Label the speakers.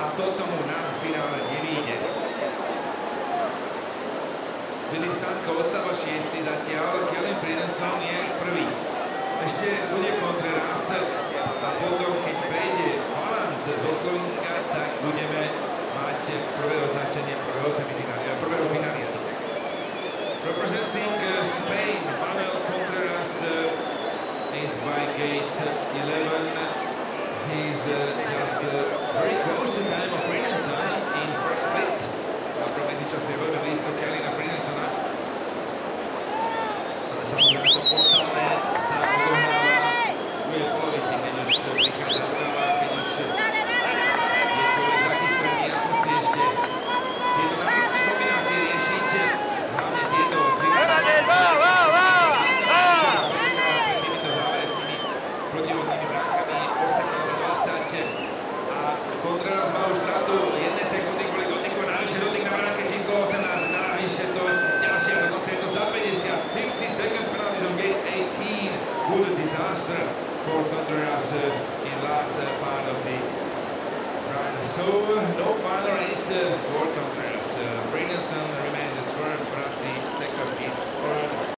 Speaker 1: a toto mu na finále nevíde. Filip Stanko ostáva 6. zatiaľ, Kellen Fridensson je prvý. Ešte bude Contreras a potom, keď prejde Haaland zo Slovenska, tak budeme mať prvé označenie prvého finalistu. Representing Spain, Manuel Contreras is by gate 11. He's just very close to time of Fridensson in first split. A pro medzičas je veľmi blízko Kellena Fridensona. Ale samozrejme to postavné sa odohráva v druhej polovici, keď už prichádza únava, keď už je človek zakyslený a musí ešte tieto náročné kombinácie riešiť. Hlavne tieto 13 protivodnými bránkami 18-20 a Contreras má už stratu 1 sekundy kvôli dotyku, navyše dotyk na bránke číslo 18, navyše to ďalšia, dokonca je to za 50, 50 seconds penalties on gate 18, good disaster for Contreras in last part of the run. So no final race for Contreras. Fridensson remains at first, Brazzi second, is third.